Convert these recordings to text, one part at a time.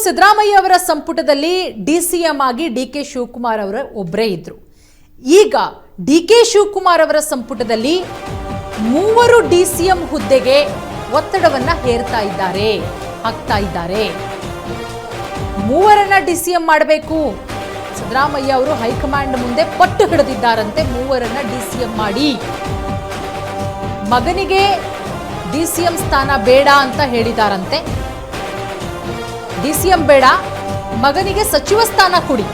ಸಿದ್ದರಾಮಯ್ಯ ಅವರ ಸಂಪುಟದಲ್ಲಿ ಡಿಸಿಎಂ ಆಗಿ ಡಿಕೆ ಶಿವಕುಮಾರ್ ಅವರ ಒಬ್ಬರೇ ಇದ್ರು. ಈಗ ಡಿಕೆ ಶಿವಕುಮಾರ್ ಅವರ ಸಂಪುಟದಲ್ಲಿ 3 ಡಿಸಿಎಂ ಹುದ್ದೆಗೆ ಒತ್ತಡವನ್ನ ಹೇರ್ತಾ ಇದ್ದಾರೆ, ಹಾಕ್ತಾ ಇದ್ದಾರೆ. 3ರನ್ನ ಡಿಸಿಎಂ ಮಾಡಬೇಕು. ಸಿದ್ದರಾಮಯ್ಯ ಅವರು ಹೈಕಮಾಂಡ್ ಮುಂದೆ ಪಟ್ಟು ಹಿಡಿದಿದ್ದಾರಂತೆ, 3ರನ್ನ ಡಿಸಿಎಂ ಮಾಡಿ. ಮಗನಿಗೆ ಡಿಸಿಎಂ ಸ್ಥಾನ ಬೇಡ ಅಂತ ಹೇಳಿದಾರಂತೆ. ಡಿಸಿಎಂ ಬೇಡ, ಮಗನಿಗೆ ಸಚಿವ ಸ್ಥಾನ ಕೊಡಿ.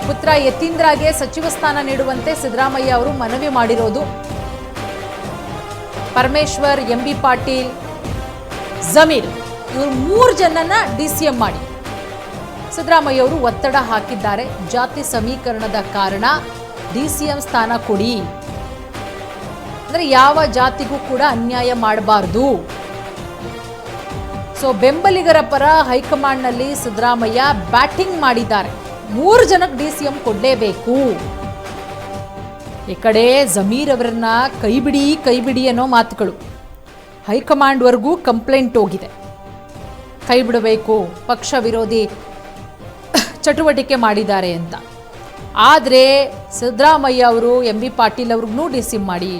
ಪುತ್ರ ಯತೀಂದ್ರಗೆ ಸಚಿವ ಸ್ಥಾನ ನೀಡುವಂತೆ ಸಿದ್ದರಾಮಯ್ಯ ಅವರು ಮನವಿ ಮಾಡಿರೋದು. ಪರಮೇಶ್ವರ್, ಎಂಬಿ ಪಾಟೀಲ್, ಜಮೀರ್ ಇವರು 3 ಜನನ್ನ ಡಿಸಿಎಂ ಮಾಡಿ. ಸಿದ್ದರಾಮಯ್ಯ ಅವರು ಒತ್ತಡ ಹಾಕಿದ್ದಾರೆ. ಜಾತಿ ಸಮೀಕರಣದ ಕಾರಣ ಡಿಸಿಎಂ ಸ್ಥಾನ ಕೊಡಿ, ಅಂದ್ರೆ ಯಾವ ಜಾತಿಗೂ ಕೂಡ ಅನ್ಯಾಯ ಮಾಡಬಾರದು. ಸೊ ಬೆಂಬಲಿಗರ ಪರ ಹೈಕಮಾಂಡ್ನಲ್ಲಿ ಸಿದ್ದರಾಮಯ್ಯ ಬ್ಯಾಟಿಂಗ್ ಮಾಡಿದ್ದಾರೆ. 3 ಜನಕ್ಕೆ ಡಿಸಿಎಂ ಕೊಡಲೇಬೇಕು. ಈ ಕಡೆ ಜಮೀರ್ ಅವರನ್ನ ಕೈ ಬಿಡಿ ಅನ್ನೋ ಮಾತುಗಳು. ಹೈಕಮಾಂಡ್ವರೆಗೂ ಕಂಪ್ಲೇಂಟ್ ಹೋಗಿದೆ, ಕೈ ಬಿಡಬೇಕು, ಪಕ್ಷ ವಿರೋಧಿ ಚಟುವಟಿಕೆ ಮಾಡಿದ್ದಾರೆ ಅಂತ. ಆದರೆ ಸಿದ್ದರಾಮಯ್ಯ ಅವರು ಎಂಬಿ ಪಾಟೀಲ್ ಅವ್ರಿಗೂ ಡಿಸಿಎಂ ಮಾಡಿ,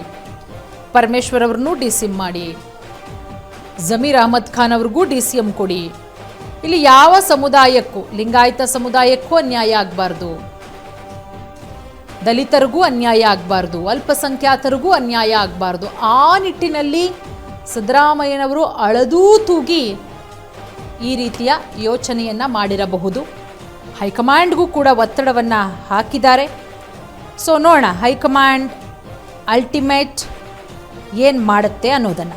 ಪರಮೇಶ್ವರ್ ಅವ್ರನ್ನೂ ಡಿಸಿಎಂ ಮಾಡಿ, ಜಮೀರ್ ಅಹಮದ್ ಖಾನ್ ಅವ್ರಿಗೂ ಡಿಸಿಎಂ ಕೊಡಿ. ಇಲ್ಲಿ ಯಾವ ಸಮುದಾಯಕ್ಕೂ, ಲಿಂಗಾಯತ ಸಮುದಾಯಕ್ಕೂ ಅನ್ಯಾಯ ಆಗಬಾರ್ದು, ದಲಿತರಿಗೂ ಅನ್ಯಾಯ ಆಗಬಾರ್ದು, ಅಲ್ಪಸಂಖ್ಯಾತರಿಗೂ ಅನ್ಯಾಯ ಆಗಬಾರ್ದು. ಆ ನಿಟ್ಟಿನಲ್ಲಿ ಸಿದ್ದರಾಮಯ್ಯನವರು ಅಳದೂ ತೂಗಿ ಈ ರೀತಿಯ ಯೋಚನೆಯನ್ನ ಮಾಡಿರಬಹುದು. ಹೈಕಮಾಂಡ್ಗೂ ಕೂಡ ಒತ್ತಡವನ್ನು ಹಾಕಿದ್ದಾರೆ. ಸೊ ನೋಡೋಣ ಹೈಕಮಾಂಡ್ ಅಲ್ಟಿಮೇಟ್ ಏನು ಮಾಡುತ್ತೆ ಅನ್ನೋದನ್ನು.